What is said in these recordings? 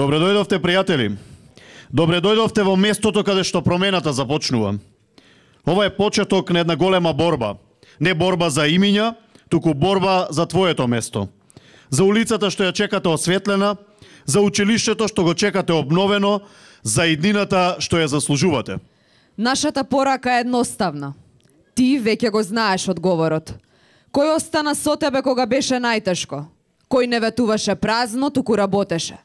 Добре дојдовте, пријатели. Добре дојдовте во местото каде што промената започнува. Ова е почеток на една голема борба. Не борба за имиња, туку борба за твоето место. За улицата што ја чекате осветлена, за училиштето што го чекате обновено, за иднината што ја заслужувате. Нашата порака е едноставна. Ти веќе го знаеш одговорот. Кој остана со тебе кога беше најтешко? Кој не ветуваше празно, туку работеше?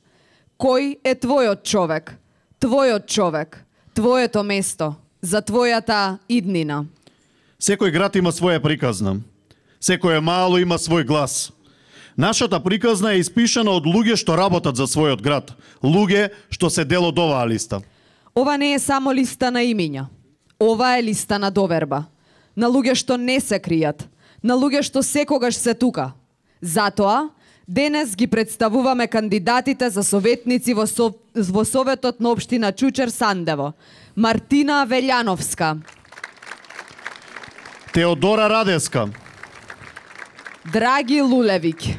Кој е твојот човек? Твојот човек, твоето место, за твојата иднина. Секој град има своја приказна. Секој мало има свој глас. Нашата приказна е испишана од луѓе што работат за својот град. Луѓе што се дел од оваа листа. Ова не е само листа на имиња. Ова е листа на доверба. На луѓе што не се кријат. На луѓе што секогаш се тука. Затоа, денес ги представуваме кандидатите за советници во Советот на општина Чучер Сандево. Мартина Велјановска, Теодора Радеска, Драги Лулевиќ,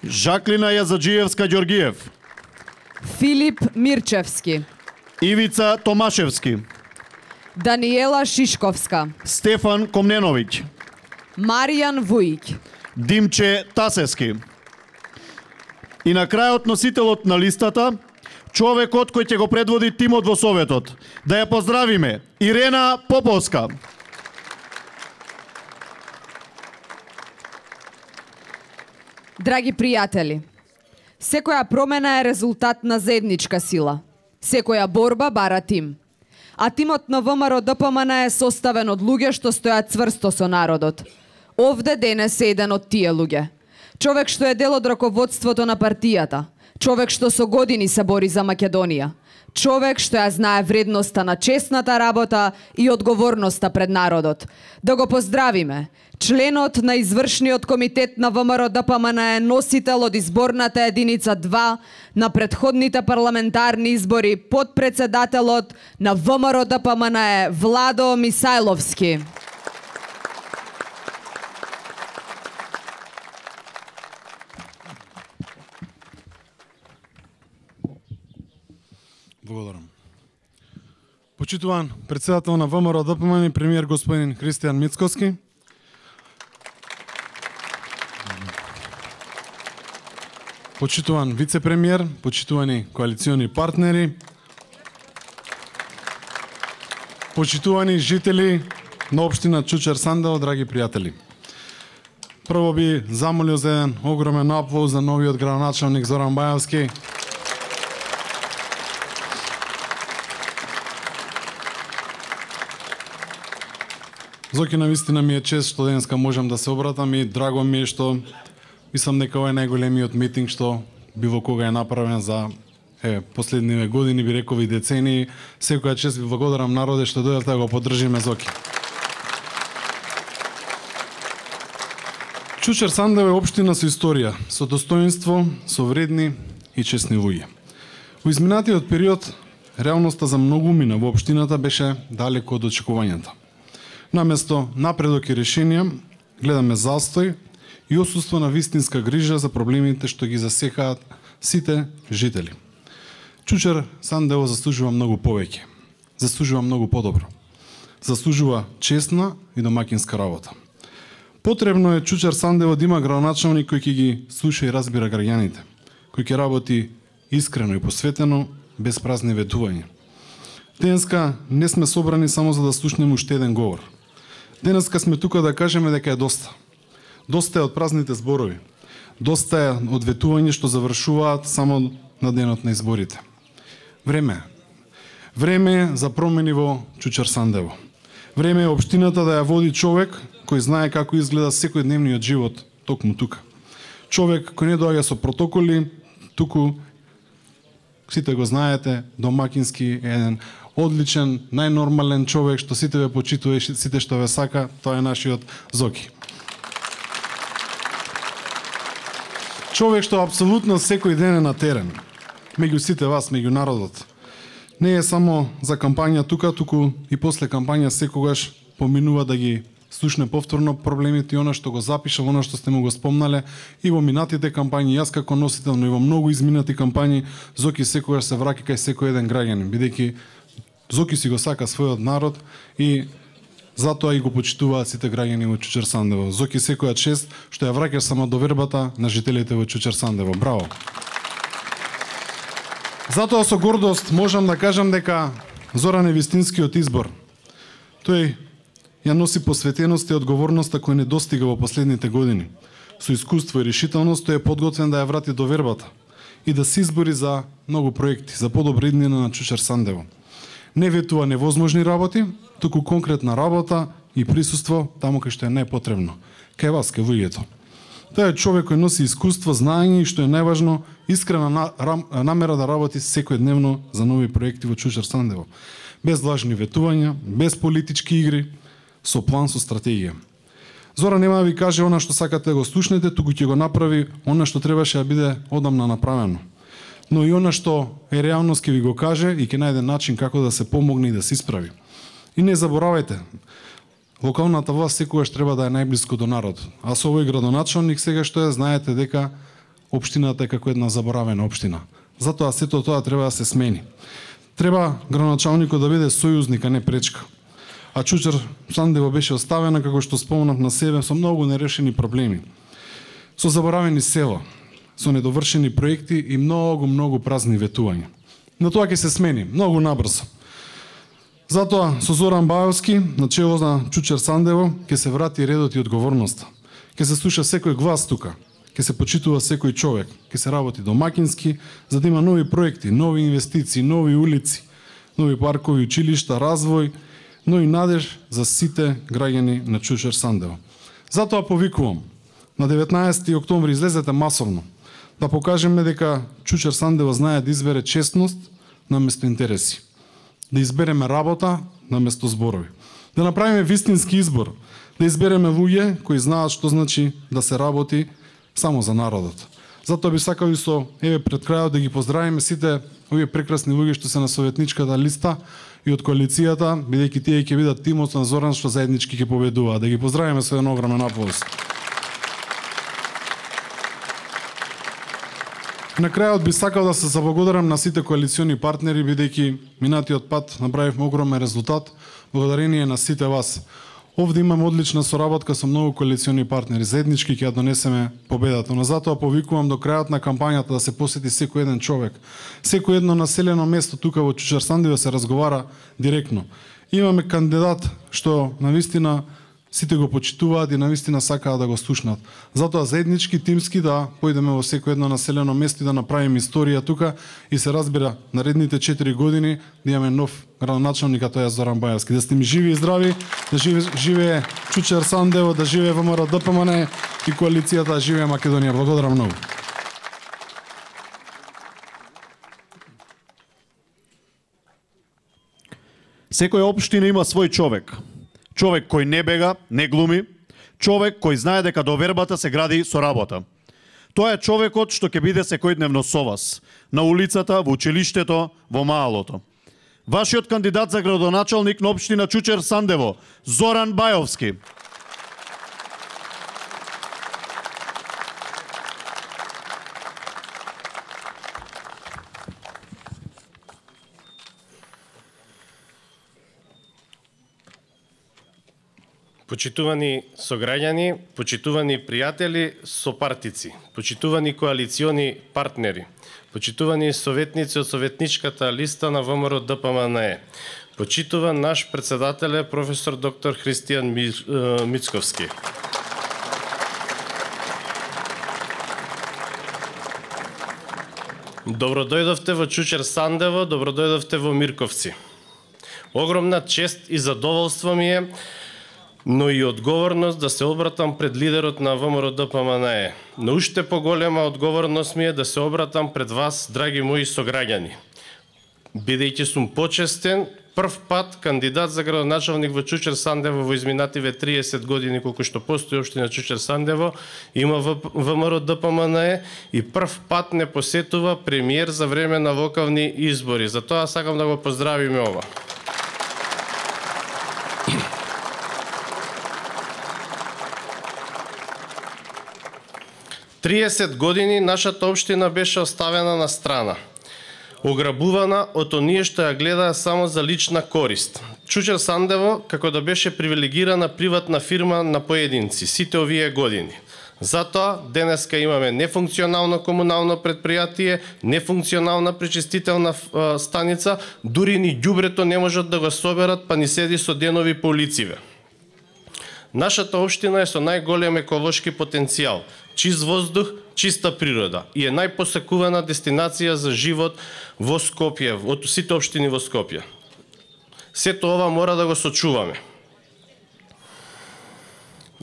Жаклина Јазаджиевска Ѓоргиев, Филип Мирчевски, Ивица Томашевски, Даниела Шишковска, Стефан Комненовиќ, Маријан Вуиќ, Димче Тасески. И на крајот носителот на листата, човекот кој ќе го предводи тимот во Советот. Да ја поздравиме, Ирена Поповска. Драги пријатели, секоја промена е резултат на заедничка сила. Секоја борба бара тим. А тимот на ВМРО ДПМН е составен од луѓе што стојат цврсто со народот. Овде денес е еден од тие луѓе. Човек што е дел од раководството на партијата. Човек што со години се бори за Македонија. Човек што ја знае вредноста на честната работа и одговорноста пред народот. Да го поздравиме. Членот на извршниот комитет на ВМРО ДПМН е носител од изборната единица 2 на претходните парламентарни избори, подпредседателот на ВМРО ДПМН е Владо Мисајловски. Благодарам. Почитуван председател на ВМРО ДПМН и премиер господин Христијан Мицкоски. Почитуван вице-премиер, почитувани коалициони партнери, почитувани жители на општина Чучер Сандево, драги пријатели. Прво би замолил за еден огромен аплауз за новиот градоначалник Зоран Бајовски. Зоки, навистина ми е чест што денеска можам да се обратам и драго ми е што мислам дека ова е најголемиот митинг што било кога е направен за последниве години, би реков и децении. Секоја чест ви благодарам народе што дојдовте да го поддржиме Зоки. Чучер Сандево е општина со историја, со достоинство, со вредни и честни луѓе. Во изминатиот период, реалноста за многу умина во општината беше далеко од очекувањата. Наместо напредок и решенија, гледаме застој и отсуство на вистинска грижа за проблемите што ги засекаат сите жители. Чучер Сандево заслужува многу повеќе. Заслужува многу подобро. Заслужува честна и домакинска работа. Потребно е Чучер Сандево да има градоначалник кој ќе ги слуша и разбира граѓаните, кој ќе работи искрено и посветено, без празни ветувања. Денеска не сме собрани само за да слушнеме уште еден говор. Денеска сме тука да кажеме дека е доста. Доста е од празните зборови. Доста е од ветување што завршуваат само на денот на изборите. Време е. Време е за промени во Чучер Сандево. Време е општината да ја води човек кој знае како изгледа секојдневниот живот токму тука. Човек кој не доаѓа со протоколи, туку сите го знаете, домакински еден одличен, најнормален човек што сите ве почитува и сите што ве сака, тоа е нашиот Зоки. Човек што апсолутно секој ден е на терен, меѓу сите вас, меѓу народот. Не е само за кампања тука, туку и после кампања секогаш поминува да ги слушне повторно проблемите и она што го запиша, она што сте му го спомнале и во минатите кампањи, јас како носител, но и во многу изминати кампањи, Зоки секогаш се враќа кај секој еден граѓанин, бидејќи Зоки си го сака својот народ и затоа и го почитуваат сите граѓани во Чучер Сандево. Зоки, секоја чест што ја враќаш само довербата на жителите во Чучер Сандево. Браво! Затоа со гордост можам да кажам дека Зоран е вистинскиот избор. Тој ја носи посветеност и одговорноста која не достига во последните години. Со искуство и решителност тој е подготвен да ја врати до вербата и да се избори за многу проекти, за подобра иднина на Чучер Сандево. Не ветува невозможни работи, туку конкретна работа и присуство таму кај што е најпотребно. Кај вас, кај луѓето. Тој е човек кој носи искуство, знаење и што е најважно, искрена намера да работи секојдневно за нови проекти во Чучер Сандево. Без лажни ветувања, без политички игри, со план, со стратегија. Зора нема да ви каже она што сакате да го слушнете, туку ќе го направи она што требаше да биде одамна направено. Но и она што е реалност ќе ви го каже и ќе најде начин како да се помогне и да се исправи. И не заборавајте, локалната власт секогаш треба да е најблиско до народот. А со овој градоначалник сега што е, знаете дека општината е како една заборавена општина. Затоа сето тоа треба да се смени. Треба градоначалникот да биде сојузник, а не пречка. А Чучер Сандево беше оставена, како што спомнав, на себе со многу нерешени проблеми. Со заборавени села, со недовршени проекти и многу празни ветувања. Но тоа ќе се смени многу набрзо. Затоа со Зоран Бајовски на чело на Чучер Сандево ќе се врати редот и одговорноста. Ќе се слуша секој глас тука, ќе се почитува секој човек, ќе се работи домакински за да има нови проекти, нови инвестиции, нови улици, нови паркови, училишта, развој, но и надеж за сите граѓани на Чучер Сандево. Затоа повикувам, на 19 октомври излезете масовно, да покажеме дека Чучер Сандево знае да избере честност наместо интереси, да избереме работа наместо зборови, да направиме вистински избор, да избереме луѓе кои знаат што значи да се работи само за народот. Затоа би сакал и со пред крајот да ги поздравиме сите овие прекрасни луѓе што се на советничката листа и од коалицијата, бидејќи тие ќе бидат тимот на Зоран што заеднички ќе победуваат. Да ги поздравиме со еден огромен аплауз. На крајот би сакал да се заблагодарам на сите коалициони партнери, бидејќи минатиот пат направивме огромен резултат благодарение на сите вас. Овде имаме одлична соработка со многу коалициони партнери. Заеднички ќе ја донесеме победата. Но затоа повикувам до крајот на кампањата да се посети секој еден човек. Секој едно населено место тука во Чучер Сандево се разговара директно. Имаме кандидат што навистина сите го почитуваат и навистина сакаат да го слушнат. Затоа заеднички, тимски да појдеме во секој едно населено место и да направиме историја тука и се разбира наредните 4 години да имаме нов градоначалник, а тоа е Зоран Бајовски. Да сте ми живи и здрави, да живее Чучер Сандево, да живее ВМРО ДПМН и коалицијата, да живее Македонија. Благодарам многу. Секоја општина има свој човек. Човек кој не бега, не глуми, човек кој знае дека довербата се гради со работа. Тоа е човекот што ќе биде секојдневно со вас, на улицата, во училиштето, во маалото. Вашиот кандидат за градоначалник на општина Чучер Сандево, Зоран Бајовски. Почитувани сограѓани, почитувани пријатели, сопартици, почитувани коалициони партнери, почитувани советници од советничката листа на ВМРО ДПМН, почитуван наш председателе професор доктор Христијан Мицковски. Добро дојдовте во Чучер Сандево, добро дојдовте во Мирковци. Огромна чест и задоволство ми е, но и одговорност да се обратам пред лидерот на ВМРО ДПМН. Но уште поголема одговорност ми е да се обратам пред вас, драги мои сограѓани. Бидејќи сум почестен, прв пат кандидат за градоначалник во Чучер Сандево во изминативе 30 години колку што постои општина Чучер Сандево, има ВМРО ДПМН и прв пат не посетува премиер за време на локални избори. Затоа сакам да го поздравиме ова. Триесет години нашата општина беше оставена на страна, ограбувана од оние што ја гледаа само за лична корист. Чучер Сандево како да беше привилегирана приватна фирма на поединци сите овие години. Затоа денеска имаме нефункционално комунално предпријатие, нефункционална пречистителна станица, дури ни ѓубрето не можат да го соберат, па ни седи со денови по улициве. Нашата општина е со најголем еколошки потенцијал, чист воздух, чиста природа и е најпосекувана дестинација за живот во Скопје, од сите општини во Скопје. Сето ова мора да го сочуваме.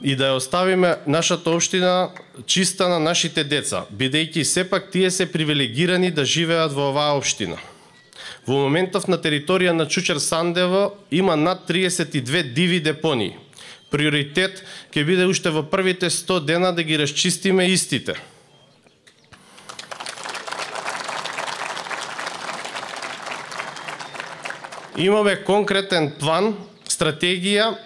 И да ја оставиме нашата општина чиста на нашите деца, бидејќи сепак тие се привилегирани да живеат во оваа општина. Во моментов на територија на Чучер Сандево има над 32 диви депонии. Приоритет ќе биде уште во првите 100 дена да ги расчистиме истите. Имаме конкретен план, стратегија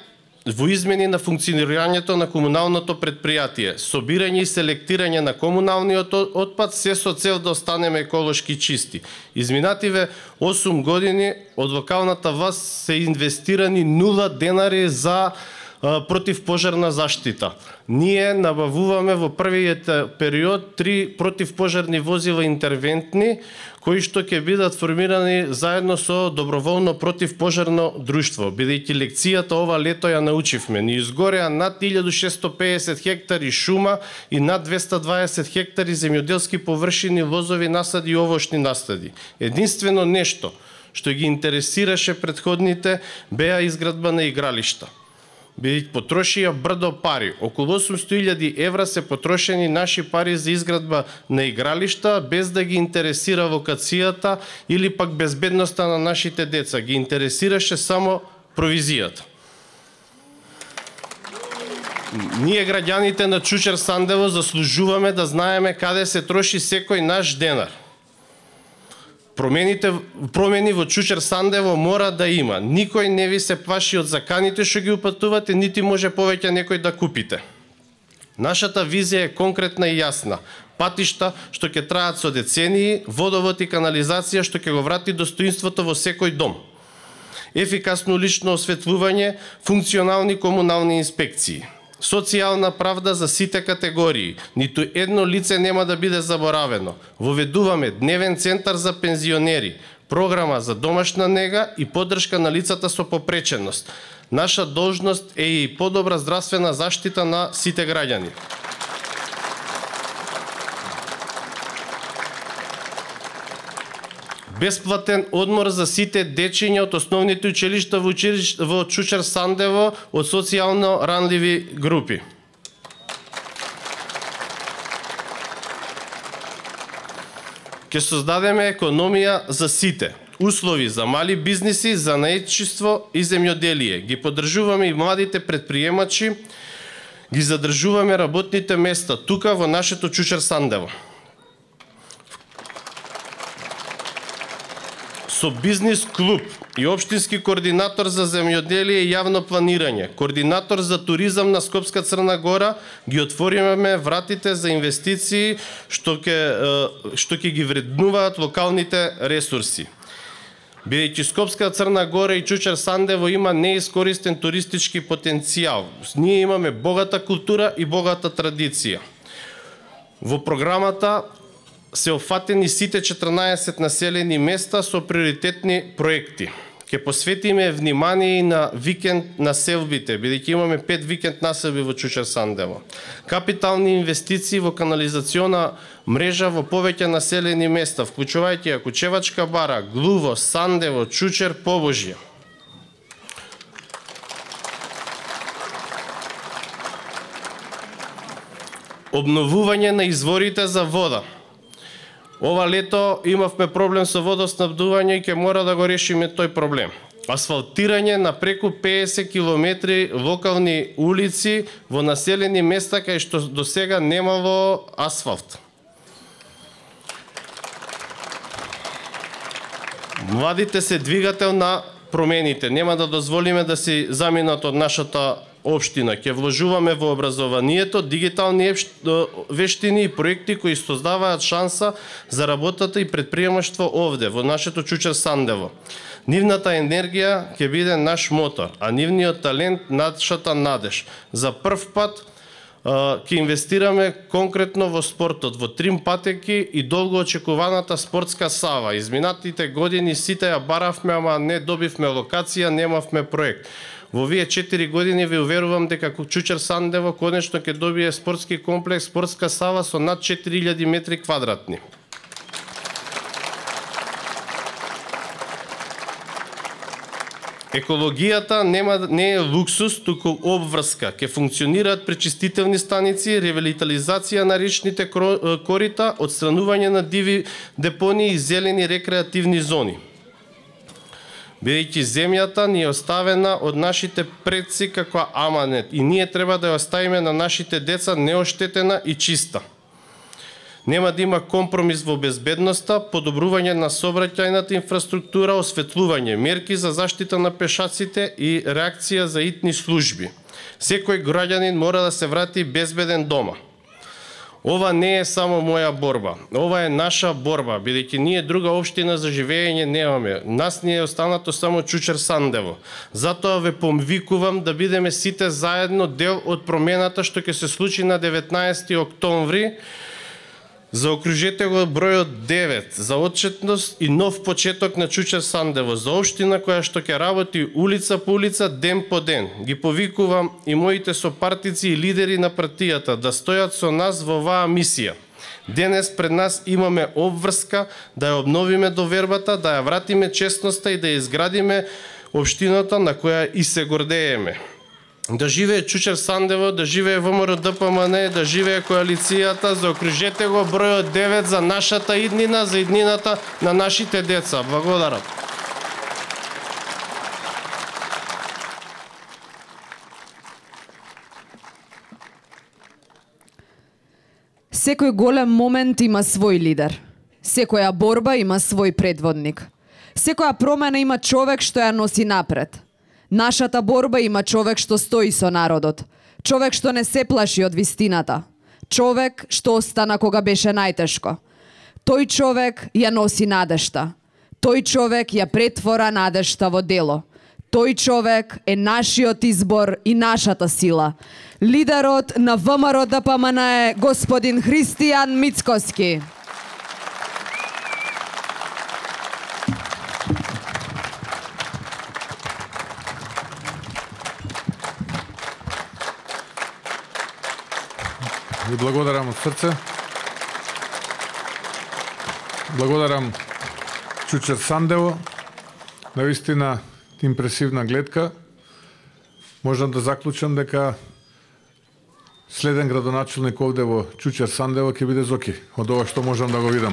во измени на функционирањето на комуналното предпријатие, собирање и селектирање на комуналниот отпад, се со цел да останеме еколошки чисти. Изминативе 8 години од локалната власт се инвестирани 0 денари за противпожарна заштита. Ние набавуваме во првиот период 3 противпожарни возила интервентни, кои што ќе бидат формирани заедно со доброволно противпожарно друштво, бидејќи лекцијата ова лето ја научивме. Ни изгореа над 1650 хектари шума и над 220 хектари земјоделски површини, лозови насади и овошни насади. Единствено нешто што ги интересираше претходните беа изградба на игралишта. Бидејќи потрошија брдо пари. Околу 800.000 евра се потрошени наши пари за изградба на игралишта, без да ги интересира локацијата или пак безбедноста на нашите деца. Ги интересираше само провизијата. Ние, граѓаните на Чучер Сандево, заслужуваме да знаеме каде се троши секој наш денар. Промени во Чучер Сандево мора да има. Никој не ви се плаши од заканите што ги упатувате, нити може повеќе некој да купите. Нашата визија е конкретна и јасна. Патишта што ќе траат со децении, водовод и канализација што ќе го врати достоинството во секој дом. Ефикасно лично осветлување, функционални комунални инспекции. Социјална правда за сите категории. Ниту едно лице нема да биде заборавено. Воведуваме дневен центар за пензионери, програма за домашна нега и поддршка на лицата со попреченост. Наша должност е и подобра здравствена заштита на сите граѓани. Бесплатен одмор за сите дечиња од основните училишта во Чучер Сандево од социјално ранливи групи. Ќе создадеме економија за сите. Услови за мали бизниси, занаетчиство и земјоделие. Ги поддржуваме и младите предприемачи, ги задржуваме работните места тука во нашето Чучер Сандево. Со бизнис клуб и општински координатор за земјоделие и јавно планирање, координатор за туризам на Скопска Црна Гора, ги отвориме вратите за инвестиции што ќе ги вреднуваат локалните ресурси. Бидејќи Скопска Црна Гора и Чучер Сандево има неискористен туристички потенцијал. Ние имаме богата култура и богата традиција. Во програмата се офатени сите 14 населени места со приоритетни проекти. Ќе посветиме внимание и на викенд населбите, бидејќи имаме 5 викенд населби во Чучер Сандево. Капитални инвестиции во канализациона мрежа во повеќе населени места, вклучувајќи Акучевачка бара, Глуво, Сандево, Чучер, Побожје. Обновување на изворите за вода. Ова лето имавме проблем со водоснабдување и ќе мора да го решиме тој проблем. Асфалтирање на преку 50 километри локални улици во населени места кај што досега немало асфалт. Младите се двигател на промените. Нема да дозволиме да си заминат од нашата општина. Ќе вложуваме во образованието, дигитални вештини и проекти кои создаваат шанса за работата и предприемаштво овде, во нашето Чучер Сандево. Нивната енергија ќе биде наш мотор, а нивниот талент нашата надеж. За прв пат ќе инвестираме конкретно во спортот, во трим патеки и долго очекуваната спортска сава. Изминатите години сите ја баравме, ама не добивме локација, немавме проект. Во овие 4 години ви уверувам дека Чучер Сандево конечно ќе добие спортски комплекс, спортска сава со над 4000 метри квадратни. Екологијата не е луксус, туку обврска. Ке функционираат пречистителни станици, ревитализација на речните корита, отстранување на диви депонии и зелени рекреативни зони. Бидејќи земјата ни е оставена од нашите предци како аманет и ние треба да ја оставиме на нашите деца неоштетена и чиста. Нема да има компромис во безбедноста, подобрување на сообраќајната инфраструктура, осветлување, мерки за заштита на пешаците и реакција за итни служби. Секој граѓанин мора да се врати безбеден дома. Ова не е само моја борба, ова е наша борба, бидејќи ние друга општина за живење немаме. Нас ни е останато само Чучер Сандево. Затоа ве помвикувам да бидеме сите заедно дел од промената што ќе се случи на 19 октомври. Заокружете го бројот 9 за отчетност и нов почеток на Чучер Сандево, за општина која што ќе работи улица по улица, ден по ден. Ги повикувам и моите сопартици и лидери на партијата да стојат со нас во оваа мисија. Денес пред нас имаме обврска да ја обновиме довербата, да ја вратиме честноста и да ја изградиме општината на која и се гордееме. Да живее Чучер Сандево, да живее ВМРО ДПМН, да живее коалицијата, заокружете го бројот 9 за нашата иднина, за иднината на нашите деца. Благодарам. Секој голем момент има свој лидер. Секоја борба има свој предводник. Секоја промена има човек што ја носи напред. Нашата борба има човек што стои со народот. Човек што не се плаши од вистината. Човек што остана кога беше најтешко. Тој човек ја носи надежта. Тој човек ја претвора надежта во дело. Тој човек е нашиот избор и нашата сила. Лидерот на ВМРО ДПМН е господин Христијан Мицкоски. Ви благодарам од срце. Благодарам Чучер Сандево. Навистина импресивна гледка. Можам да заклучам дека следен градоначелник овде во Чучер Сандево ќе биде Зоки. Од ова што можам да го видам.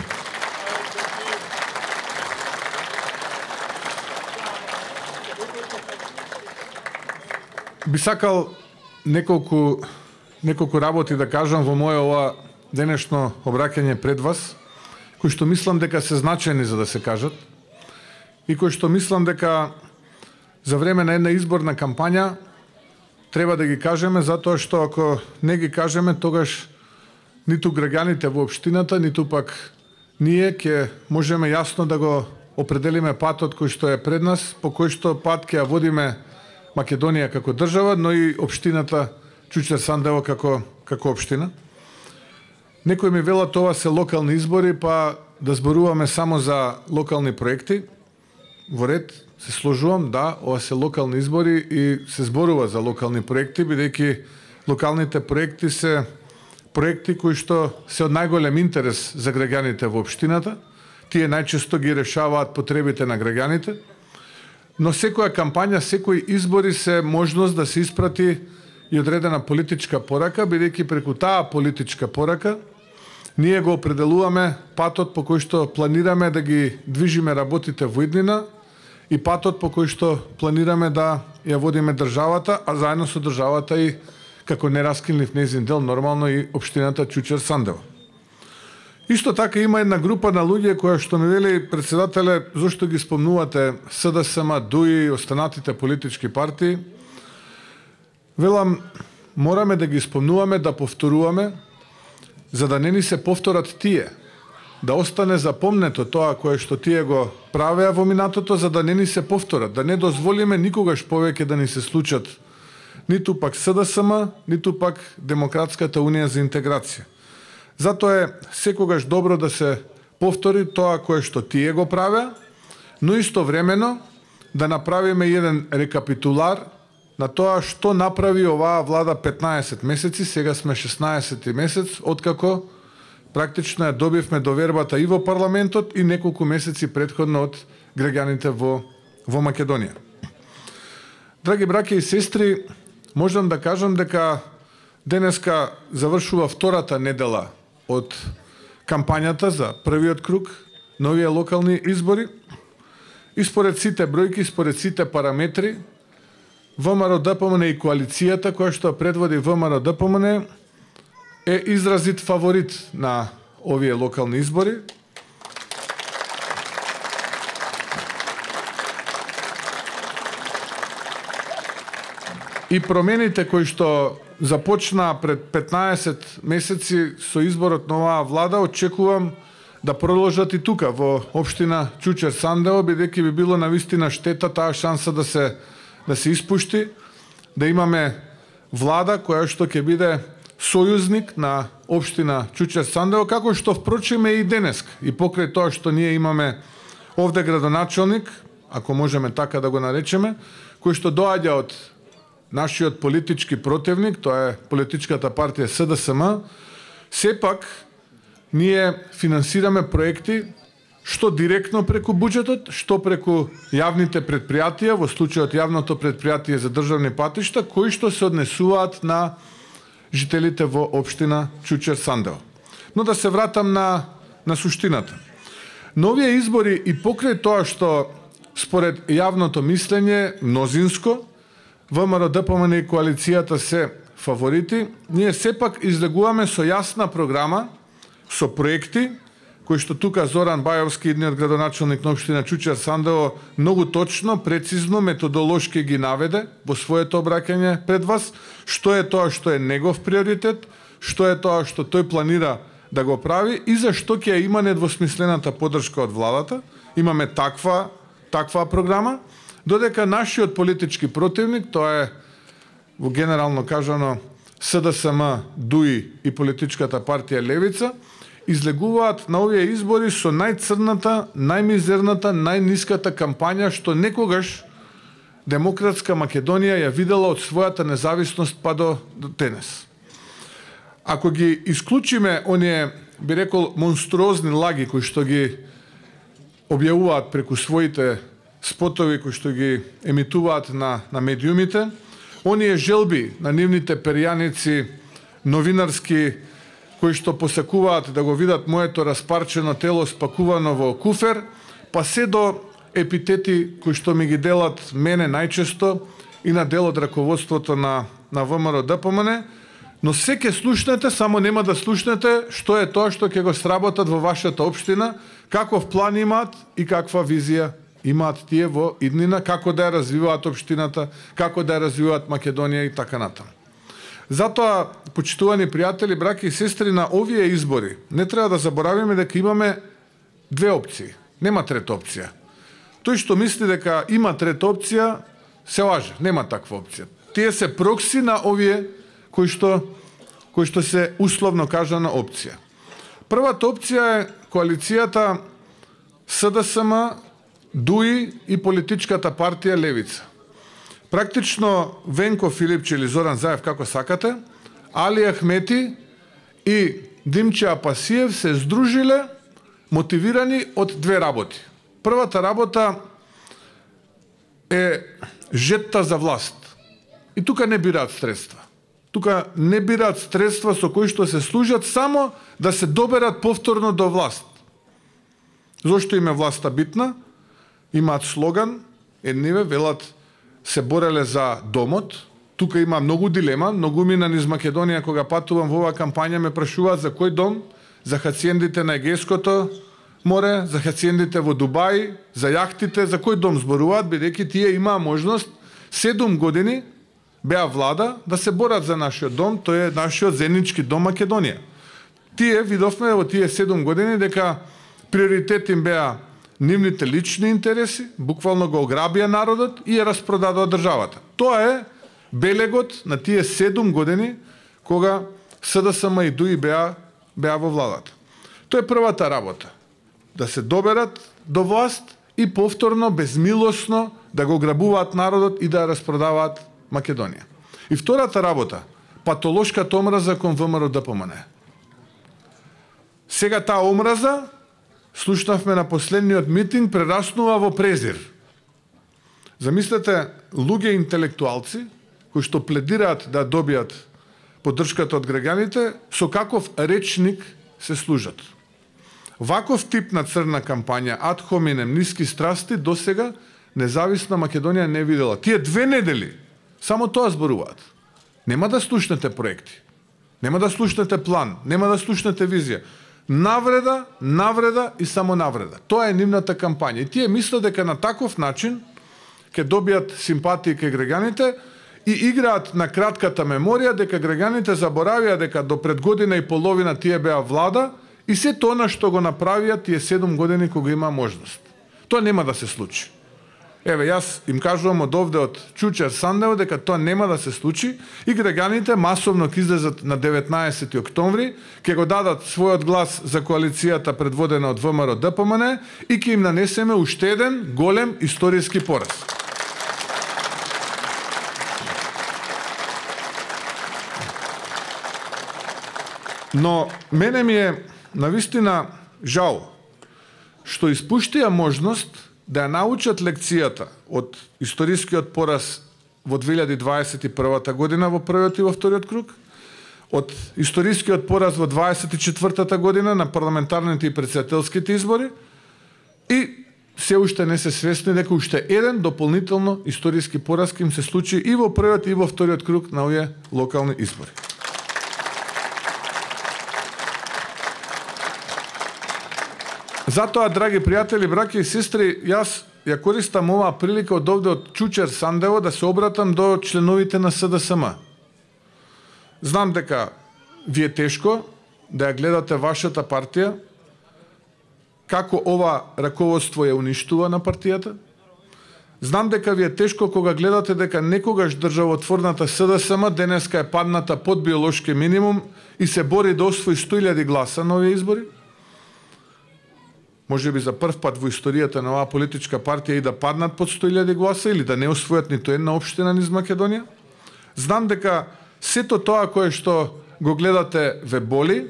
Би сакал неколку работи да кажам во моје ова денешно обраќање пред вас, кои што мислам дека се значајни за да се кажат и кои што мислам дека за време на една изборна кампања треба да ги кажеме, затоа што ако не ги кажеме, тогаш ниту граѓаните во општината, ниту пак ние ќе можеме јасно да го определиме патот кој што е пред нас, по кој што пат ќе ја водиме Македонија како држава, но и општината Чучер Сандево како општина. Некои ми велат тоа се локални избори, па да зборуваме само за локални проекти. Во ред, се сложувам, да, ова се локални избори и се зборува за локални проекти, бидејќи локалните проекти се проекти кои што се од најголем интерес за граѓаните во општината. Тие најчесто ги решаваат потребите на граѓаните, но секоја кампања, секои избори се можност да се испрати и одредена политичка порака, бидејќи преку таа политичка порака ние го определуваме патот по кој што планираме да ги движиме работите во иднина и патот по кој што планираме да ја водиме државата, а заедно со државата и како нераскинлив нејзин дел нормално и општината Чучер Сандево. Исто така има една група на луѓе која што ми вели председателе, зошто ги спомнувате СДСМ, ДУИ и останатите политички партии. Велам, мораме да ги спомнуваме, да повторуваме, за да не ни се повторат тие. Да остане запомнето тоа кое што тие го правеа во минатото, за да не ни се повторат. Да не дозволиме никогаш повеќе да ни се случат ниту пак СДСМ, ниту пак Демократската унија за интеграција. Затоа е секогаш добро да се повтори тоа кое што тие го правеа, но истовремено да направиме еден рекапитулар на тоа што направи оваа влада 15 месеци, сега сме 16 месец, откако практично ја добивме довербата и во парламентот и неколку месеци претходно од граѓаните во Македонија. Драги браќа и сестри, можам да кажам дека денеска завршува втората недела од кампањата за првиот круг на овие локални избори и според сите бројки, според сите параметри, ВМРО-ДПМН и коалицијата која што предводи ВМРО-ДПМН е изразит фаворит на овие локални избори. И промените кои што започнаа пред 15 месеци со изборот на оваа влада, очекувам да продолжат и тука во општина Чучер Сандево, бидејќи би било навистина штета таа шанса да се испушти, да имаме влада која што ќе биде сојузник на општина Чучер Сандево, како што впрочем е и денеска. И покрај тоа што ние имаме овде градоначалник, ако можеме така да го наречеме, кој што доаѓа од нашиот политички противник, тоа е политичката партија СДСМ, сепак ние финансираме проекти што директно преку буџетот, што преку јавните предпријатија, во случајот јавното предпријатие за државни патишта, кои што се однесуваат на жителите во општина Чучер Сандево. Но да се вратам на суштината. На овие избори и покрај тоа што според јавното мислење мнозинско ВМРО-ДПМН и коалицијата се фаворити, ние сепак излегуваме со јасна програма, со проекти, кои што тука Зоран Бајовски, идниот градоначалник на општина Чучер Сандево, многу точно, прецизно, методолошки ги наведе во своето обраќање пред вас, што е тоа што е негов приоритет, што е тоа што тој планира да го прави и за што ќе има недвосмислената поддршка од владата. Имаме таква програма, додека нашиот политички противник, тоа е во генерално кажано СДСМ, ДУИ и политичката партија Левица, излегуваат на овие избори со најцрната, најмизерната, најниската кампања што некогаш демократска Македонија ја видела од својата независност па до денес. Ако ги исклучиме оние, би рекол, монструозни лаги кои што ги објавуваат преку своите спотови кои што ги емитуваат на медиумите, оние желби на нивните перјаници новинарски кои што посакуваат да го видат моето распарчено тело спакувано во куфер, па се до епитети кои што ми ги делат мене најчесто и на дел од раководството на ВМРО-ДПМН, но се ќе слушнете, само нема да слушнете што е тоа што ќе го сработат во вашата општина, каков план имаат и каква визија имаат тие во иднина, како да ја развиваат општината, како да ја развиваат Македонија и така натаму. Затоа, почитувани пријатели, браќа и сестри, на овие избори не треба да заборавиме дека имаме две опции. Нема трета опција. Тој што мисли дека има трета опција, се лаже. Нема таква опција. Тие се прокси на овие кои што се условно кажана опција. Првата опција е коалицијата СДСМ, ДУИ и политичката партија Левица. Практично Венко Филипче или Зоран Заев, како сакате, Али Ахмети и Димче Апасиев се здружиле мотивирани од две работи. Првата работа е жетта за власт. И тука не бираат средства. Тука не бираат средства со кои што се служат само да се доберат повторно до власт. Зошто им е власта битна? Имаат слоган, едниве велат се бореле за домот. Тука има многу дилема, многу мина низ Македонија кога патувам во оваа кампања ме прашуваат за кој дом, за хациендите на Егејското море, за хациендите во Дубај, за јахтите, за кој дом зборуваат, бидејќи тие имаа можност 7 години беа влада да се борат за нашиот дом, тој е нашиот заеднички дом Македонија. Тие видовме во тие 7 години дека приоритет им беа нивните лични интереси, буквално го ограбија народот и ја распродадоа државата. Тоа е белегот на тие 7 години кога СДСМ и ДУИ беа во владата. Тоа е првата работа. Да се доберат до власт и повторно, безмилосно да го грабуваат народот и да ја распродаваат Македонија. И втората работа, патолошката омраза кон ВМРО ДПМН. Сега таа омраза, слушнавме на последниот митинг, прераснува во презир. Замислете, луѓе интелектуалци, кои што пледираат да добијат поддршката од граѓаните, со каков речник се служат. Ваков тип на црна кампања, ад хоминем, ниски страсти, досега независна Македонија не видела. Тие 2 недели само тоа зборуваат. Нема да слушнете проекти, нема да слушнете план, нема да слушнете визија. Навреда, навреда и само навреда. Тоа е нивната кампања. И тие мислат дека на таков начин ќе добијат симпатии кај граѓаните и играат на кратката меморија дека граѓаните заборавија дека до пред година и половина тие беа влада и се тоа што го направија тие 7 години кога има можност. Тоа нема да се случи. Еве, јас им кажувам од овде од Чучер Сандево дека тоа нема да се случи и граѓаните масовно ќе излезат на 19 октомври, ќе го дадат својот глас за коалицијата предводена од ВМРО ДПМН и ќе им нанесеме уште еден голем историски пораз. Но мене ми е навистина жал што испуштија можност да ја научат лекцијата од историскиот пораз во 2021 година во првиот и во вториот круг, од историскиот пораз во 24-та година на парламентарните и претседателските избори и се уште не се свесни дека уште еден дополнително историски пораз ќе им се случи и во првиот и во вториот круг на овие локални избори. Затоа, драги пријатели, браќа и сестри, јас ја користам оваа прилика од овде од Чучер Сандево да се обратам до членовите на СДСМ. Знам дека ви е тешко да ја гледате вашата партија, како ова раководство ја уништува на партијата. Знам дека ви е тешко кога гледате дека некогаш државотворната СДСМ денеска е падната под биолошки минимум и се бори да освои 100.000 гласа на овие избори. Може би за прв пат во историјата на оваа политичка партија и да паднат под 100.000 гласа или да не освојат ниту една општина низ Македонија. Знам дека сето тоа кое што го гледате ве боли,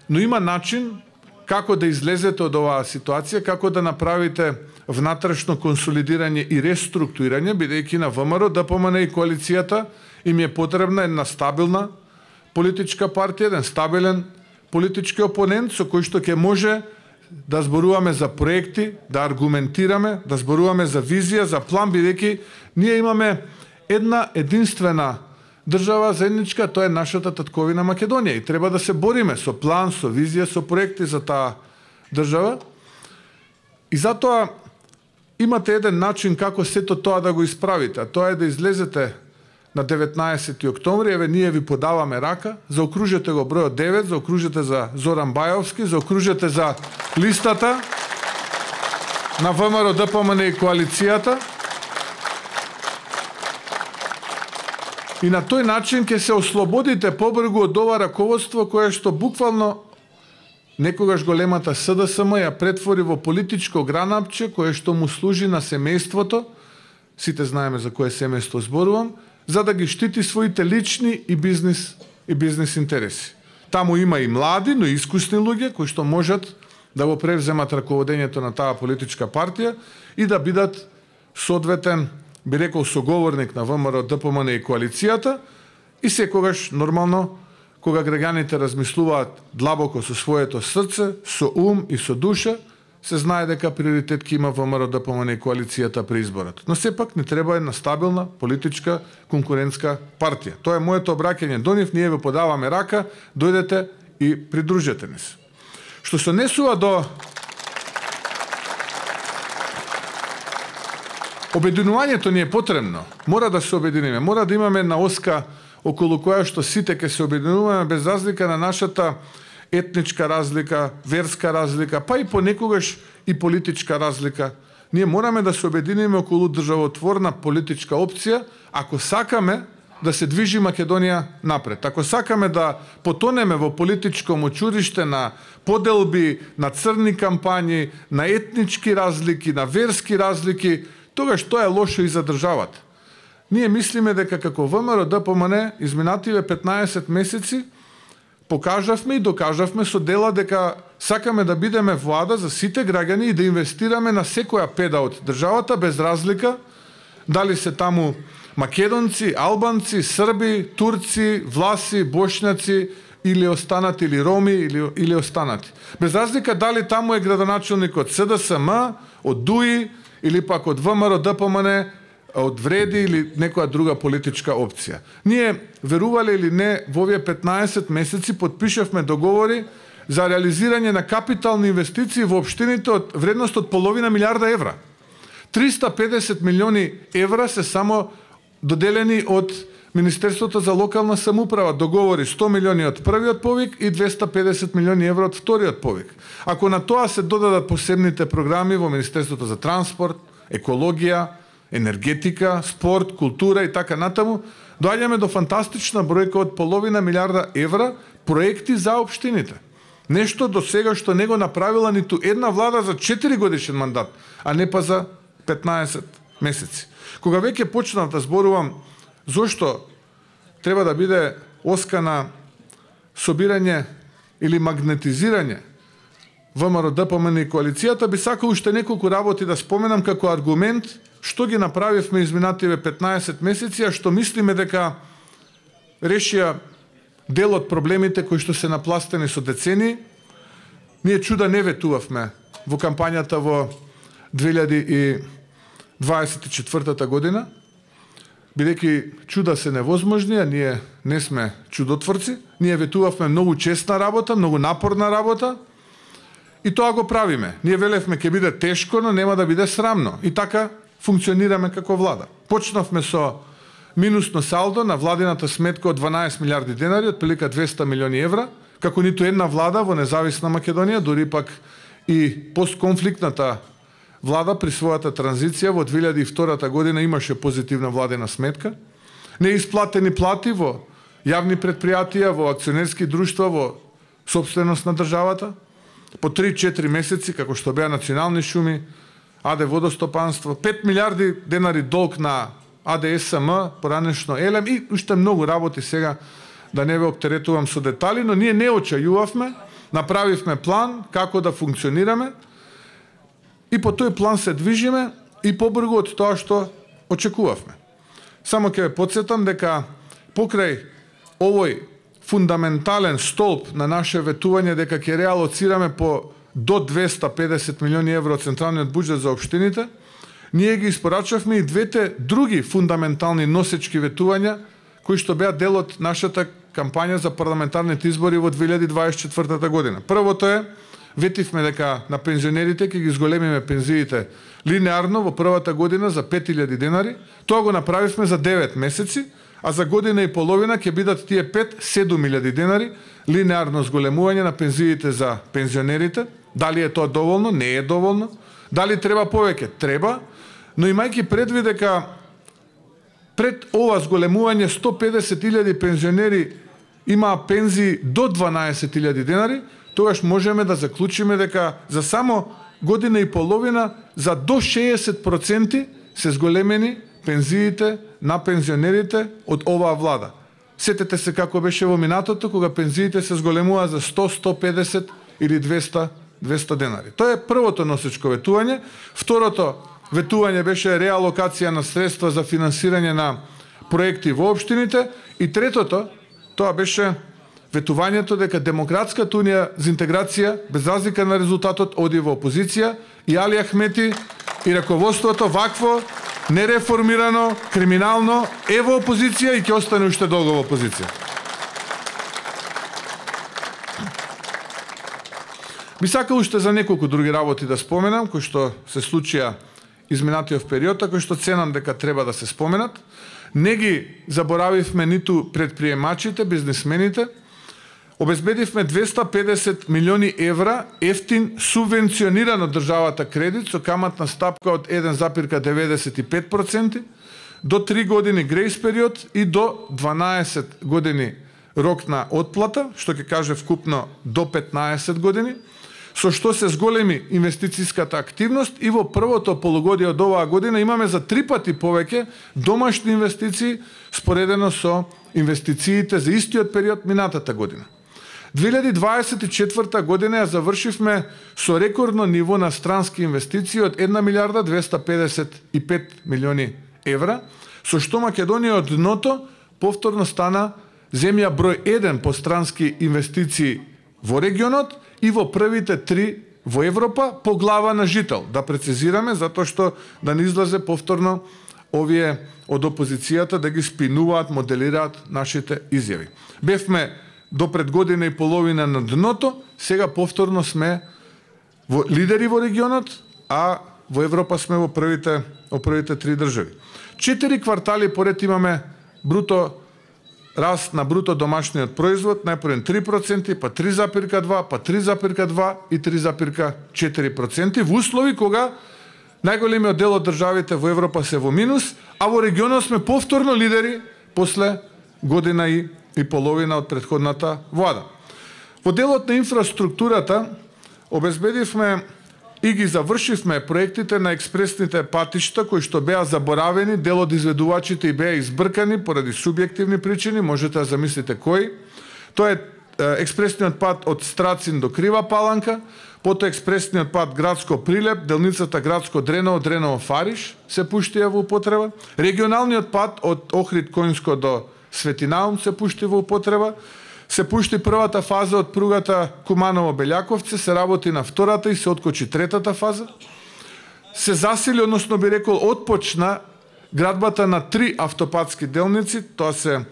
но има начин како да излезете од оваа ситуација, како да направите внатрешно консолидирање и реструктурирање, бидејќи на ВМРО ДПМН и коалицијата им е потребна една стабилна политичка партија, еден стабилен политички опонент со кој што ќе може да зборуваме за проекти, да аргументираме, да зборуваме за визија, за план, бидејќи ние имаме една единствена држава заедничка, тоа е нашата татковина Македонија и треба да се бориме со план, со визија, со проекти за таа држава. И затоа имате еден начин како сето тоа да го исправите, а тоа е да излезете на 19 октомври, еве ние ви подаваме рака, заокружете го бројот 9, заокружете за Зоран Бајовски, заокружете за листата на ВМРО ДПМН и коалицијата. И на тој начин ќе се ослободите побргу од ова раководство кое што буквално некогаш големата СДСМ ја претвори во политичко гранапче кое што му служи на семејството, сите знаеме за кое семејство зборувам, за да ги штити своите лични и бизнес интереси. Таму има и млади, но и искусни луѓе кои што можат да го превземат раководењето на таа политичка партија и да бидат соодветен, би рекол, соговорник на ВМРО ДПМН и коалицијата и секогаш нормално кога граѓаните размислуваат длабоко со своето срце, со ум и со душа, се знае дека приоритет ќе има ВМРО ДПМН и коалицијата при изборот. Но сепак не треба една стабилна политичка конкурентска партија. Тоа е моето обраќање до нив, ние ве подаваме рака, дојдете и придружете ни се. Што се однесува до обединувањето ни е потребно. Мора да се обединиме, мора да имаме една оска околу која што сите ќе се обединуваме без разлика на нашата етничка разлика, верска разлика, па и понекогаш и политичка разлика. Ние мораме да се обединиме околу државотворна политичка опција, ако сакаме да се движи Македонија напред. Ако сакаме да потонеме во политичко мочуриште на поделби, на црни кампањи, на етнички разлики, на верски разлики, тогаш тоа е лошо и за државата. Ние мислиме дека како ВМРО ДПМН изминативе 15 месеци покажавме и докажавме со дела дека сакаме да бидеме влада за сите граѓани и да инвестираме на секоја педа од државата без разлика дали се таму македонци, албанци, срби, турци, власи, бошњаци или останати, или роми, или останати. Без разлика дали таму е градоначелник од СДСМ, од ДУИ, или пак од ВМРО ДПМН, од Вреди или некоја друга политичка опција. Ние, верувале или не, во овие 15 месеци подпишавме договори за реализирање на капитални инвестиции во општините од вредност од половина милиарда евра. 350 милиони евра се само доделени од Министерството за локална самоуправа, договори 100 милиони од првиот повик и 250 милиони евра од вториот повик. Ако на тоа се додадат посебните програми во Министерството за транспорт, екологија, енергетика, спорт, култура и така натаму, доаѓаме до фантастична бројка од половина милиарда евра проекти за општините. Нешто до сега што не го направила ниту една влада за 4 годишен мандат, а не па за 15 месеци. Кога веќе почнав да зборувам зошто треба да биде оскана собирање или магнетизирање ВМРО ДПМН и коалицијата, би сакал уште неколку работи да споменам како аргумент што ги направивме изминативе 15 месеци, а што мислиме дека решија дел од проблемите кои што се напластени со децени. Ние чуда не ветувавме во кампањата во 2024 година, бидејќи чуда се невозможни, а ние не сме чудотворци. Ние ветувавме многу честна работа, многу напорна работа, и тоа го правиме. Ние велевме ќе биде тешко, но нема да биде срамно. И така функционираме како влада. Почнавме со минусно салдо на владината сметка од 12 милиарди денари, отприлика 200 милиони евра, како ниту една влада во независна Македонија, дури пак и постконфликтната влада при својата транзиција во 2002 година имаше позитивна владена сметка. Неисплатени плати во јавни предпријатија, во акционерски друштва, во собственост на државата, по 3-4 месеци, како што беа Национални шуми, АД Водостопанство, 5 милиарди денари долг на АДСМ, поранешно ЕЛЕМ и уште многу работи, сега да не ве оптеретувам со детали, но ние не очајувавме, направивме план како да функционираме и по тој план се движиме и побрзо од тоа што очекувавме. Само ќе ве потсетам дека покрај овој фундаментален столб на наше ветување дека ќе реалоцираме по до 250 милиони евро од централниот буџет за општините, ние ги испорачавме и двете други фундаментални носечки ветувања кои што беа дел од нашата кампања за парламентарните избори во 2024 година. Првото е, ветивме дека на пензионерите ќе ги зголемиме пензиите линеарно во првата година за 5000 денари. Тоа го направивме за 9 месеци, а за година и половина ќе бидат тие 5-7000 денари линеарно зголемување на пензиите за пензионерите. Дали е тоа доволно? Не е доволно. Дали треба повеќе? Треба, но имајќи предвид дека пред ова зголемување 150.000 пензионери имаа пензии до 12.000 денари, тогаш можеме да заклучиме дека за само година и половина за до 60% се зголемени пензиите на пензионерите од оваа влада. Сетете се како беше во минатото, кога пензиите се зголемува за 100, 150 или 200 денари. Тоа е првото носечко ветување. Второто ветување беше реалокација на средства за финансирање на проекти во општините. И третото, тоа беше ветувањето дека Демократската унија за интеграција, без разлика на резултатот, оди во опозиција и Али Ахмети и раководството вакво нереформирано, криминално е во опозиција и ќе остане уште долго во опозиција. Би сакал уште за неколку други работи да споменам, кои што се случија изминатиот период, кои што ценам дека треба да се споменат. Не ги заборавивме ниту предприемачите, бизнисмените. Обезбедивме 250 милиони евра ефтин субвенциониран од државата кредит со каматна стапка од 1,95%. до 3 години грејс период и до 12 години рок на отплата, што ќе каже вкупно до 15 години, со што се зголеми инвестицијската активност и во првото полугодие од оваа година имаме за 3 пати повеќе домашни инвестиции споредено со инвестициите за истиот период минатата година. 2024 година ја завршивме со рекордно ниво на странски инвестиции од 1 милиарда 255 милиони евра, со што Македонија од дното повторно стана земја број 1 по странски инвестиции во регионот и во првите 3 во Европа по глава на жител. Да прецизираме, затоа што да не излезе повторно овие од опозицијата да ги спинуваат, моделираат нашите изјави. Бевме до пред година и половина на дното, сега повторно сме лидери во регионот, а во Европа сме во првите 3 држави. 4 квартали поред имаме раст на бруто домашниот производ, најпрво 3%, па 3,2%, па 3,2% и 3,4%, во услови кога најголемиот дел од државите во Европа се во минус, а во регионот сме повторно лидери после година и половина од претходната влада. Во делот на инфраструктурата обезбедивме и ги завршивме проектите на експресните патишта кои што беа заборавени, дел од изведувачите и беа избркани поради субјективни причини, можете да замислите кои. Тоа е експресниот пат од Страцин до Крива Паланка, потоа експресниот пат Градско Прилеп, делницата Градско Дреново, Дреново Фариш се пуштија во употреба, регионалниот пат од Охрид Коњско до Светинаум се пушти во употреба, се пушти првата фаза од пругата Куманово-Белјаковци, се работи на втората и се откочи третата фаза. Се засили, односно би рекол, отпочна градбата на 3 автопатски делници, тоа се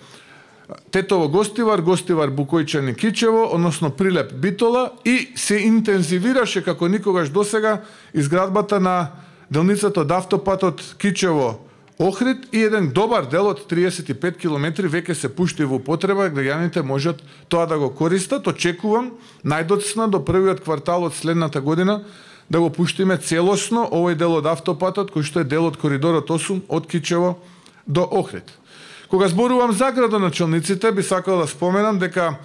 Тетово-Гостивар, Гостивар-Букојчани Кичево, односно Прилеп-Битола и се интензивираше како никогаш досега изградбата на делницата од автопатот Кичево Охрид и еден добар дел од 35 километри веќе се пушти во употреба, граѓаните можат тоа да го користат. Очекувам најдоцна до првиот квартал од следната година да го пуштиме целосно овој дел од автопатот кој што е дел од коридорот 8 од Кичево до Охрид. Кога зборувам за градоначалниците, би сакал да споменам дека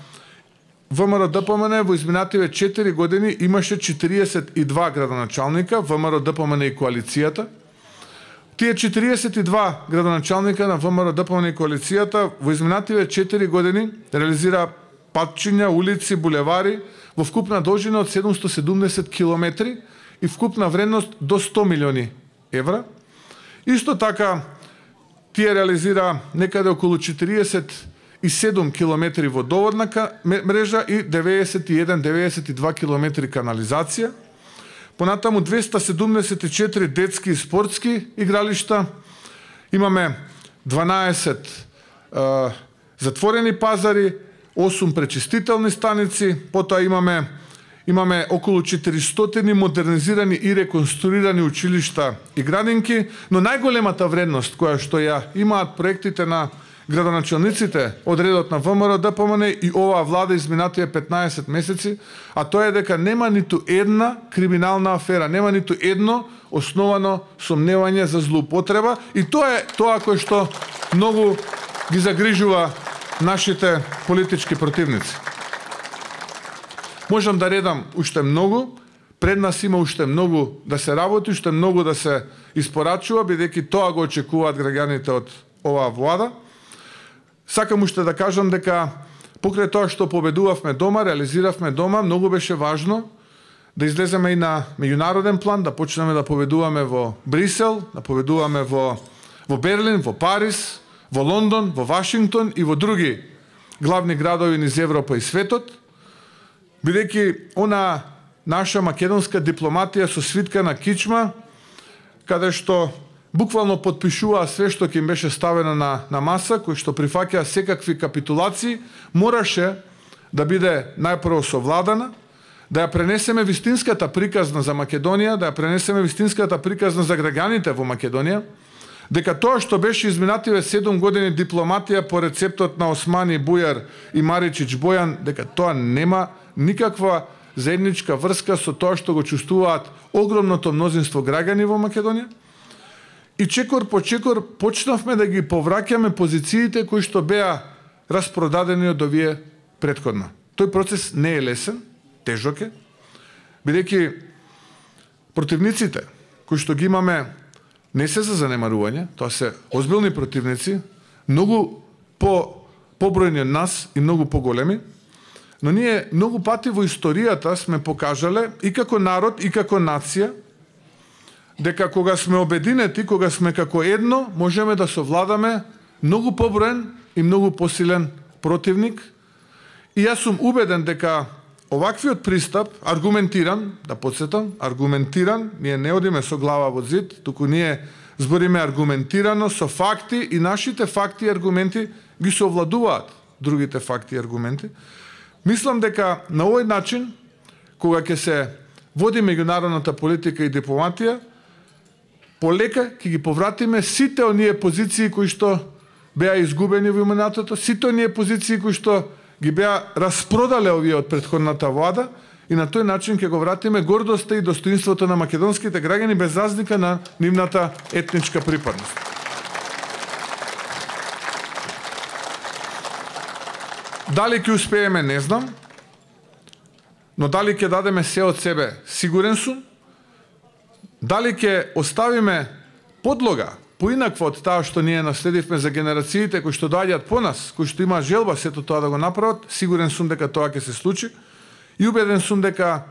ВМРО-ДПМН во изминативе 4 години имаше 42 градоначалника, ВМРО-ДПМН и коалицијата. Тие 42 градоначалника на ВМРО-ДПМН и коалицијата во изминативе 4 години реализира патчиња, улици, булевари во вкупна должина од 770 километри и вкупна вредност до 100 милиони евра. Исто така тие реализира некаде околу 47 километри водоводна мрежа и 91-92 километри канализација. Понатаму 274 детски и спортски игралишта. Имаме 12 затворени пазари, 8 пречистителни станици, потоа имаме околу 400 модернизирани и реконструирани училишта и градинки, но најголемата вредност која што ја имаат проектите на градоначалниците од редот на ВМРО-ДПМН и оваа влада изминативе 15 месеци, а тоа е дека нема ниту една криминална афера, нема ниту едно основано сомневање за злоупотреба и тоа е тоа кое што многу ги загрижува нашите политички противници. Можам да редам уште многу, пред нас има уште многу да се работи, уште многу да се испорачува, бидејќи тоа го очекуваат граѓаните од оваа влада. Сакам уште да кажам дека покрај тоа што победувавме дома, реализиравме дома, многу беше важно да излеземе и на меѓународен план, да почнеме да победуваме во Брисел, да победуваме во Берлин, во Париз, во Лондон, во Вашингтон и во други главни градови низ Европа и светот, бидејќи она наша македонска дипломатија со свитка на кичма, каде што буквално подпишуваа све што ќе им беше ставено на маса, кој што прифаќаа секакви капитулации, мораше да биде најпрво совладана, да ја пренесеме вистинската приказна за Македонија, да ја пренесеме вистинската приказна за граѓаните во Македонија, дека тоа што беше изминативе 7 години дипломатија по рецептот на Османи Бујар и Маричич Бојан, дека тоа нема никаква заедничка врска со тоа што го чувствуваат огромното мнозинство граѓани во Македонија. и чекор по чекор почнавме да ги повраќаме позициите кои што беа распродадени од овие претходно. Тој процес не е лесен, тежок е, бидејќи противниците кои што ги имаме не се за занемарување, тоа се озбилни противници, многу побројни од нас и многу поголеми, но ние многу пати во историјата сме покажале и како народ и како нација дека кога сме обединети, кога сме како едно, можеме да совладаме многу поброен и многу посилен противник. И јас сум убеден дека оваквиот пристап, аргументиран, да подсетам, аргументиран, ние не одиме со глава во зид, туку ние збориме аргументирано, со факти, и нашите факти и аргументи ги совладуваат другите факти и аргументи. Мислам дека на овој начин, кога ќе се води меѓународната политика и дипломатија, полека ќе ги повратиме сите оние позиции кои што беа изгубени во минатото, сите оние позиции кои што ги беа распродале овие од претходната влада, и на тој начин ќе го вратиме гордоста и достоинството на македонските граѓани без разлика на нивната етничка припадност. Дали ќе успееме, не знам, но дали ќе дадеме се од себе, сигурен сум. Дали ќе оставиме подлога поинаква од таа што ние наследивме за генерациите кои што доаѓаат по нас, кои што има желба сето тоа да го направат, сигурен сум дека тоа ќе се случи. И убеден сум дека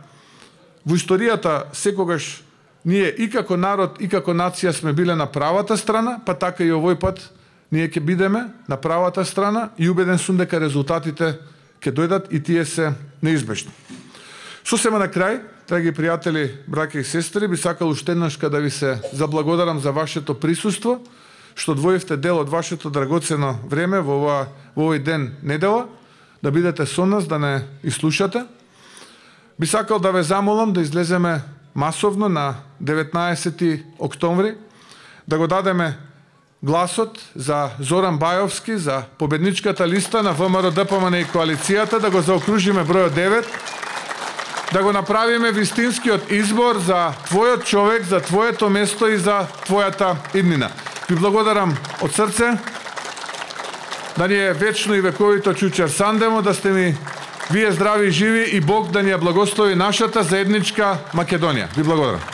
во историјата секогаш ние и како народ и како нација сме биле на правата страна, па така и овој пат ние ќе бидеме на правата страна, и убеден сум дека резултатите ќе дојдат и тие се неизбежни. Сосема на крај, драги пријатели, браќа и сестри, би сакал уште еднашка да ви се заблагодарам за вашето присуство, што одвоивте дел од вашето драгоцено време во овој ден недела, да бидете со нас, да не изслушате. Би сакал да ве замолам да излеземе масовно на 19 октомври, да го дадеме гласот за Зоран Бајовски, за победничката листа на ВМРО ДПМН и коалицијата, да го заокружиме бројот 9, да го направиме вистинскиот избор за твојот човек, за твоето место и за твојата иднина. Ви благодарам од срце. Да ни е вечно и вековито Чучер Сандемо, да сте ми вие здрави и живи, и Бог да ни ја благослови нашата заедничка Македонија. Ви благодарам.